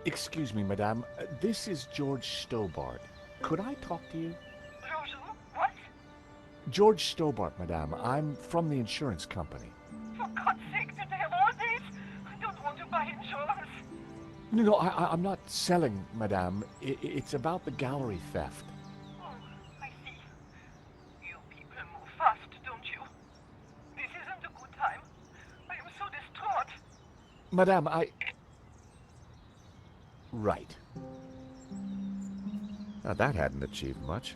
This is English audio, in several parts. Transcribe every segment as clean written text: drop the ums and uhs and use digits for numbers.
Excuse me, madame. This is George Stobart. Could I talk to you? Bonjour, what? George Stobart, madame. I'm from the insurance company. For God's sake, did they have all this? I don't want to buy insurance. No, I'm not selling, madame. It's about the gallery theft. Oh, I see. You people move fast, don't you? This isn't a good time. I am so distraught. Madame, Right. Now that hadn't achieved much.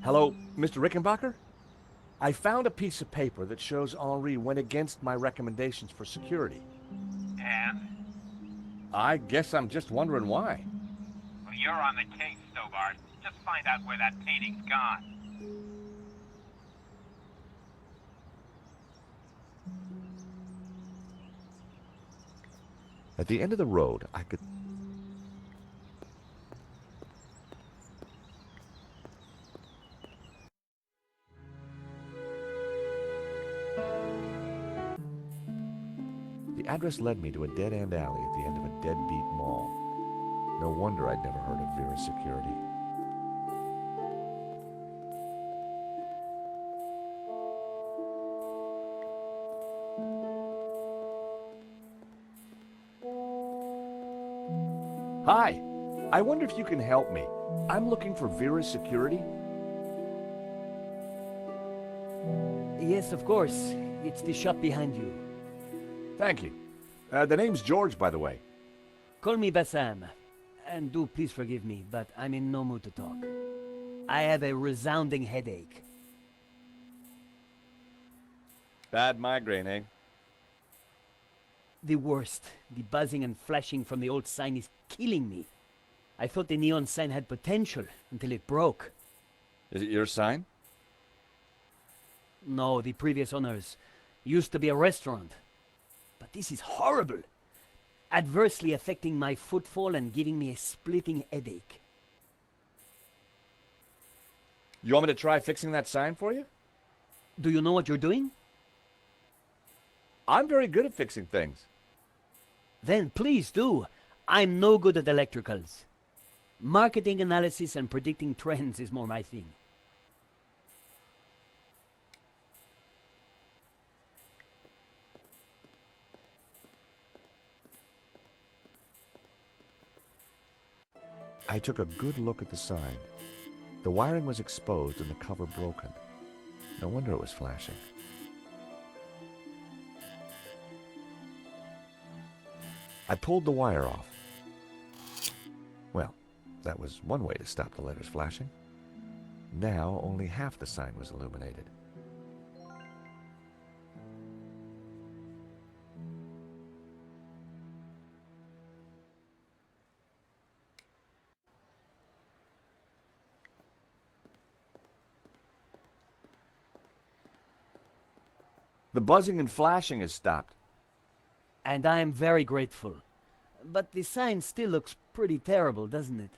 Hello, Mr. Rickenbacker? I found a piece of paper that shows Henri went against my recommendations for security. And? I guess I'm just wondering why. Well, you're on the case, Stobart. Just find out where that painting's gone. At the end of the road, I could... The address led me to a dead-end alley at the end of a deadbeat mall. No wonder I'd never heard of Vera's security. Hi, I wonder if you can help me. I'm looking for Vera's security. Yes, of course. It's the shop behind you. Thank you. The name's George, by the way. Call me Bassam. And do please forgive me, but I'm in no mood to talk. I have a resounding headache. Bad migraine, eh? The worst. The buzzing and flashing from the old sign is killing me. I thought the neon sign had potential until it broke. Is it your sign? No, the previous owners used to be a restaurant. But this is horrible. Adversely affecting my footfall and giving me a splitting headache. You want me to try fixing that sign for you? Do you know what you're doing? I'm very good at fixing things. Then please do. I'm no good at electricals. Marketing analysis and predicting trends is more my thing. I took a good look at the sign. The wiring was exposed and the cover broken. No wonder it was flashing. I pulled the wire off. Well, that was one way to stop the letters flashing. Now only half the sign was illuminated. The buzzing and flashing has stopped. And I am very grateful. But the sign still looks pretty terrible, doesn't it?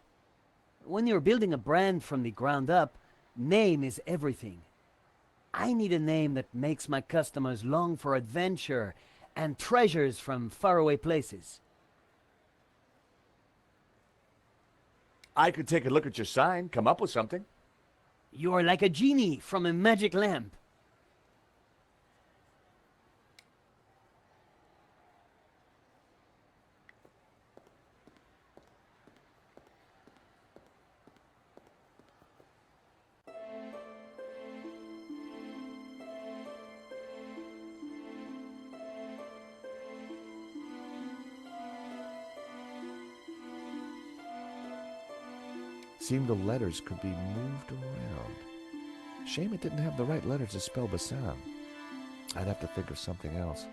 When you're building a brand from the ground up, name is everything. I need a name that makes my customers long for adventure and treasures from faraway places. I could take a look at your sign, come up with something. You're like a genie from a magic lamp. Seemed the letters could be moved around. Shame it didn't have the right letters to spell Bassam. I'd have to think of something else.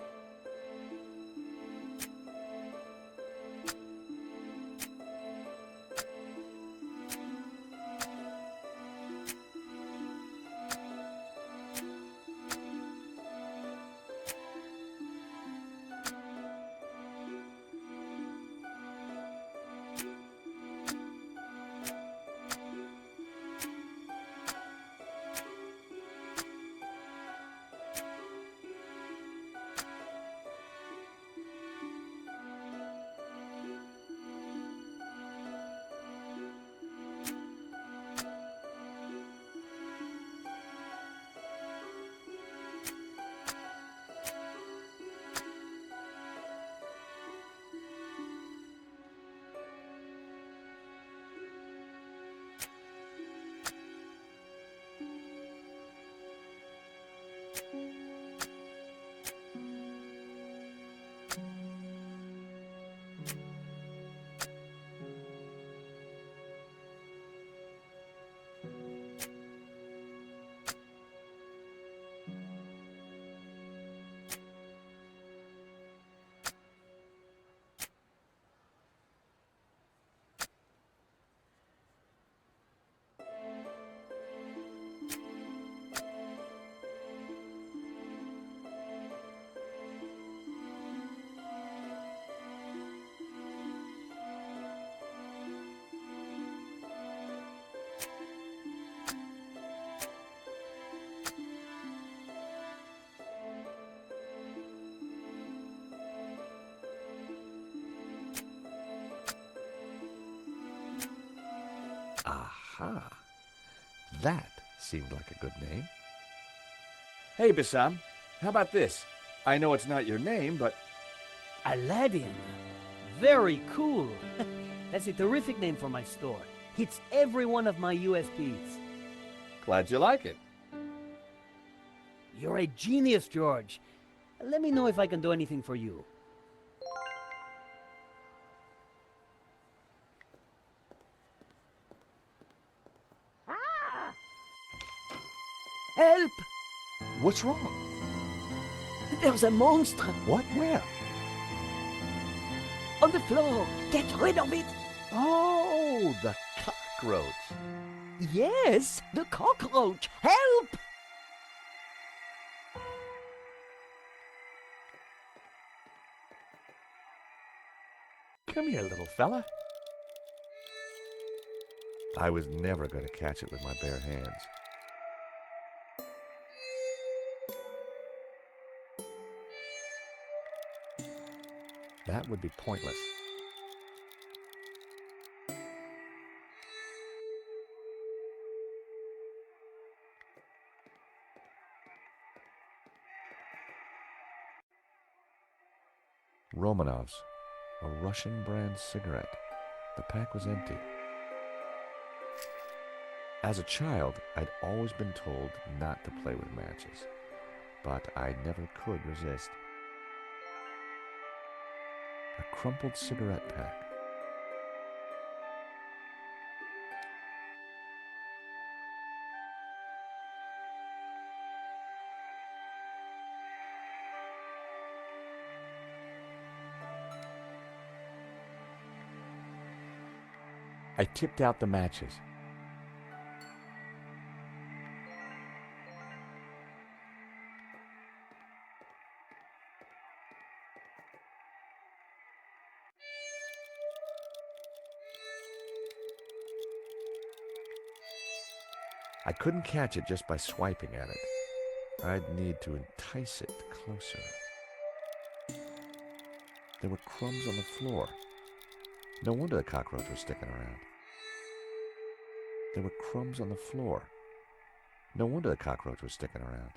Aha. That seemed like a good name. Hey, Bassam, how about this? I know it's not your name, but Aladdin. Very cool. That's a terrific name for my store. Hits every one of my USPs. glad you like it. You're a genius, George. Let me know if I can do anything for you. Help! What's wrong? There's a monster What? Where? on the floor. Get rid of it. Oh, the cockroach. Yes, the cockroach. Help! Come here, little fella. I was never going to catch it with my bare hands. That would be pointless. Romanovs, a Russian brand cigarette. The pack was empty. As a child, I'd always been told not to play with matches, but I never could resist. A crumpled cigarette pack. I tipped out the matches. I couldn't catch it just by swiping at it. I'd need to entice it closer. There were crumbs on the floor. No wonder the cockroach was sticking around. There were crumbs on the floor. No wonder the cockroach was sticking around.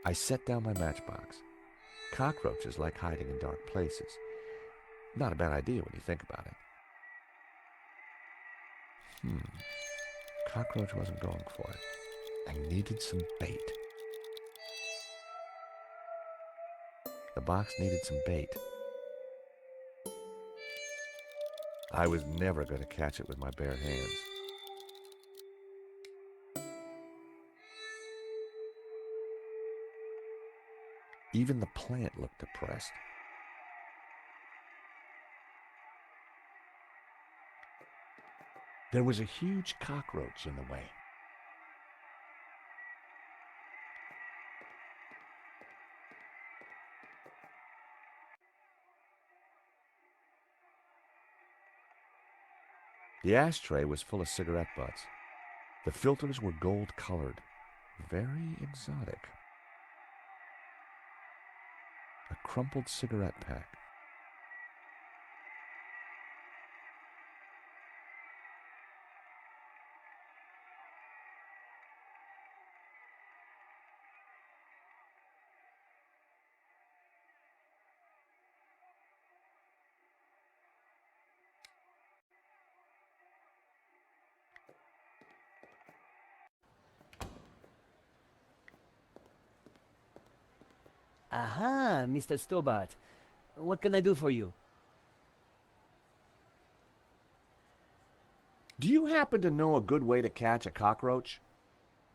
I set down my matchbox. Cockroaches like hiding in dark places. Not a bad idea when you think about it. Cockroach wasn't going for it. I needed some bait. The box needed some bait. I was never going to catch it with my bare hands. Even the plant looked depressed. There was a huge cockroach in the way. The ashtray was full of cigarette butts. The filters were gold-colored, very exotic. A crumpled cigarette pack. Aha, Mr. Stobart. What can I do for you? Do you happen to know a good way to catch a cockroach?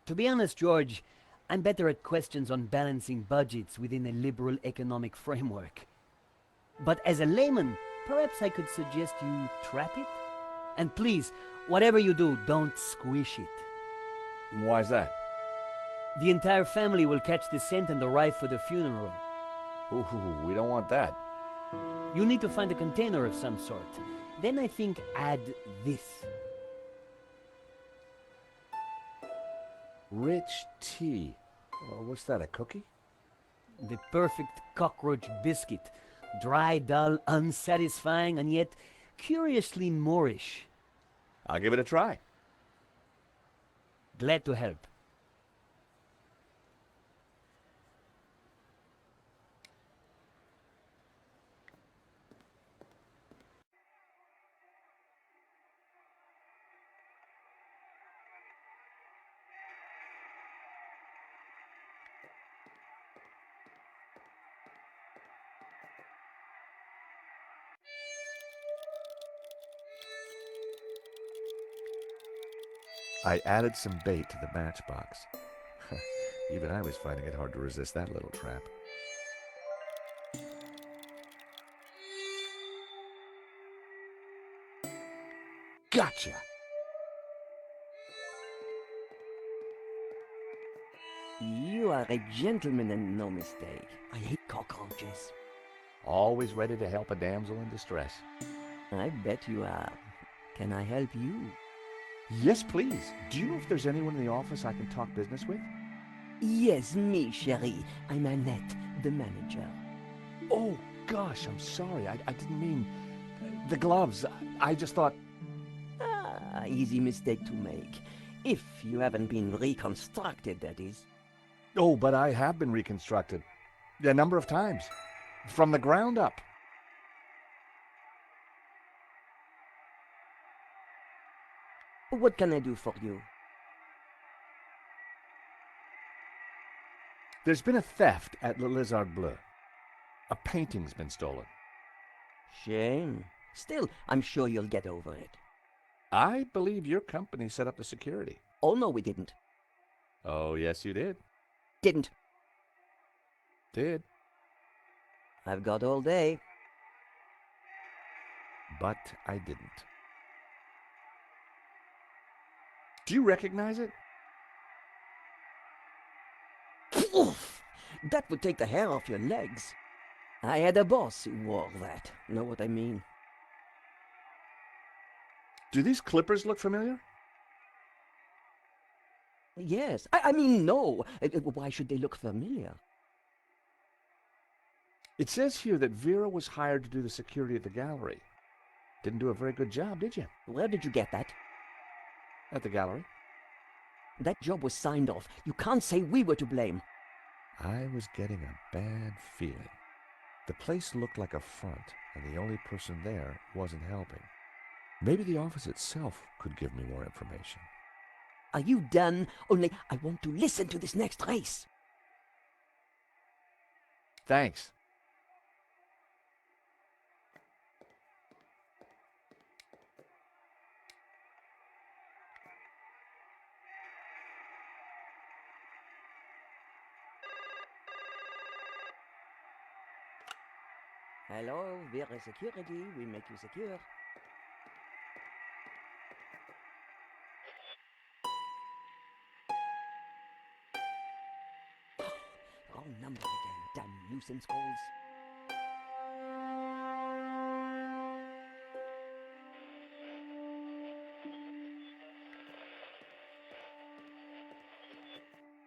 To be honest, George, I'm better at questions on balancing budgets within a liberal economic framework. But as a layman, perhaps I could suggest you trap it? And please, whatever you do, don't squish it. Why's that? The entire family will catch the scent and arrive for the funeral. Ooh, we don't want that. You need to find a container of some sort. Then I think add this. Rich tea. What's that, a cookie? The perfect cockroach biscuit. Dry, dull, unsatisfying, and yet curiously Moorish. I'll give it a try. Glad to help. I added some bait to the matchbox. Even I was finding it hard to resist that little trap. Gotcha! You are a gentleman and no mistake. I hate cockroaches. Always ready to help a damsel in distress. I bet you are. Can I help you? Yes, please. Do you know if there's anyone in the office I can talk business with? Yes, me, chérie. I'm Annette, the manager. Oh, gosh, I'm sorry. I didn't mean... The gloves. I just thought... Ah, easy mistake to make. If you haven't been reconstructed, that is. Oh, but I have been reconstructed. A number of times. From the ground up. What can I do for you? There's been a theft at Le Lézard Bleu. A painting's been stolen. Shame. Still, I'm sure you'll get over it. I believe your company set up the security. Oh, no, we didn't. Oh, yes, you did. Didn't. Did. I've got all day. But I didn't. Do you recognize it? Oof! That would take the hair off your legs. I had a boss who wore that. Know what I mean? Do these clippers look familiar? Yes. I mean, no. Why should they look familiar? It says here that Vera was hired to do the security at the gallery. Didn't do a very good job, did you? Where did you get that? At the gallery? That job was signed off. You can't say we were to blame. I was getting a bad feeling. The place looked like a front, and the only person there wasn't helping. Maybe the office itself could give me more information. Are you done? Only I want to listen to this next race. Thanks. Hello, Vera Security. We make you secure. Wrong number again. Damn nuisance calls.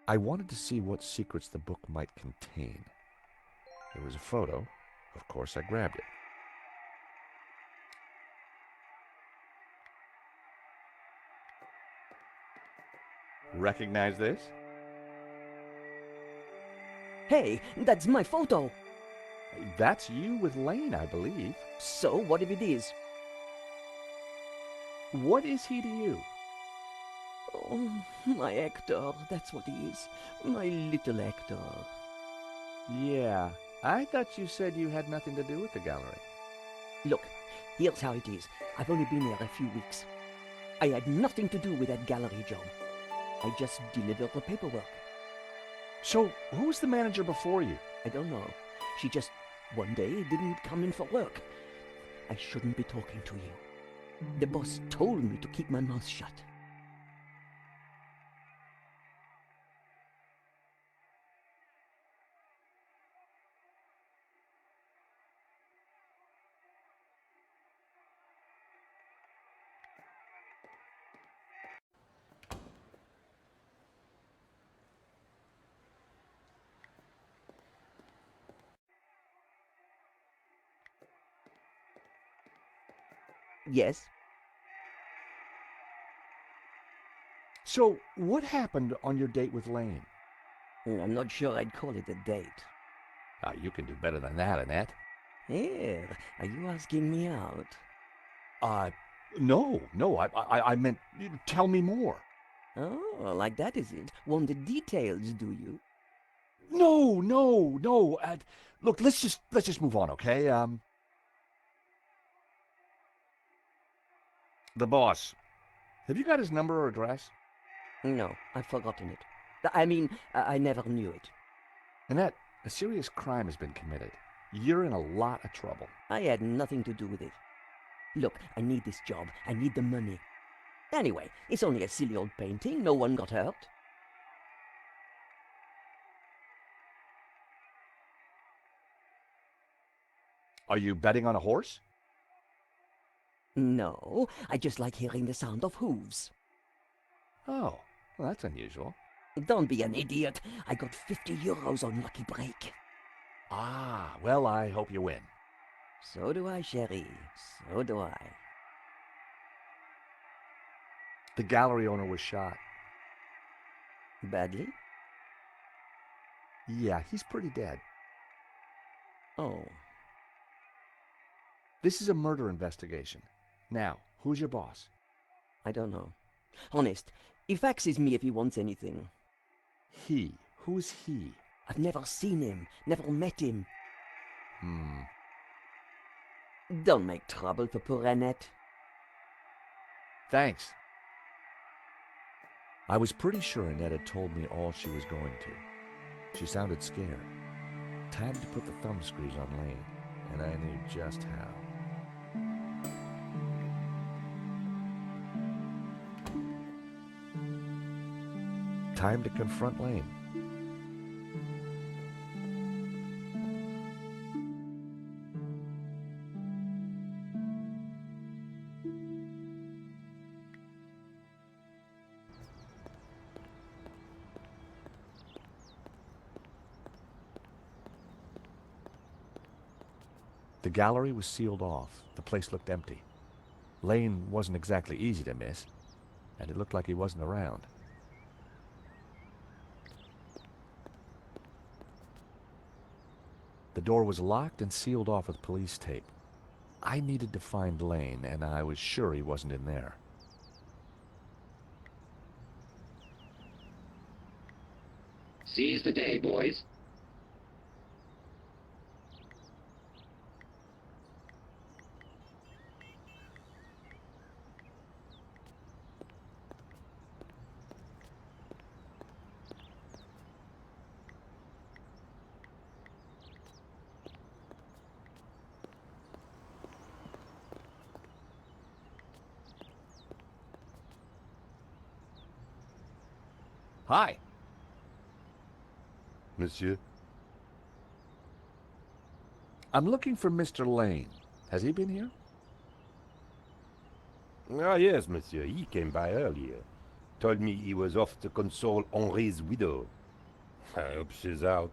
I wanted to see what secrets the book might contain. There was a photo. Of course, I grabbed it. Recognize this? Hey, that's my photo. That's you with Lane, I believe. So, what if it is? What is he to you? Oh, my Hector. That's what he is. My little Hector. Yeah, I thought you said you had nothing to do with the gallery. Look, here's how it is. I've only been there a few weeks. I had nothing to do with that gallery job. I just delivered the paperwork. So, who was the manager before you? I don't know. She just, one day, didn't come in for work. I shouldn't be talking to you. The boss told me to keep my mouth shut. Yes? So, what happened on your date with Lane? I'm not sure I'd call it a date. You can do better than that, Annette. Here, are you asking me out? No, I meant, tell me more. Oh, like that is it? Want the details, do you? No. Look, let's just move on, okay? The boss. Have you got his number or address? No, I've forgotten it. I mean, I never knew it. Annette, a serious crime has been committed. You're in a lot of trouble. I had nothing to do with it. Look, I need this job. I need the money. Anyway, it's only a silly old painting. No one got hurt. Are you betting on a horse? No, I just like hearing the sound of hooves. Oh, well, that's unusual. Don't be an idiot. I got 50 euros on Lucky Break. Ah, well, I hope you win. So do I, chérie. So do I. The gallery owner was shot. Badly? Yeah, he's pretty dead. Oh. This is a murder investigation. Now, who's your boss? I don't know. Honest, he faxes me if he wants anything. He. Who's he? I've never seen him, never met him. Don't make trouble for poor Annette. Thanks. I was pretty sure Annette had told me all she was going to. She sounded scared. Time to put the thumb screws on Lane, and I knew just how. Time to confront Lane. The gallery was sealed off. The place looked empty. Lane wasn't exactly easy to miss, and it looked like he wasn't around. The door was locked and sealed off with police tape. I needed to find Lane, and I was sure he wasn't in there. Seize the day, boys. Hi. Monsieur? I'm looking for Mr. Lane. Has he been here? Ah, yes, monsieur. He came by earlier. Told me he was off to console Henri's widow. I hope she's out.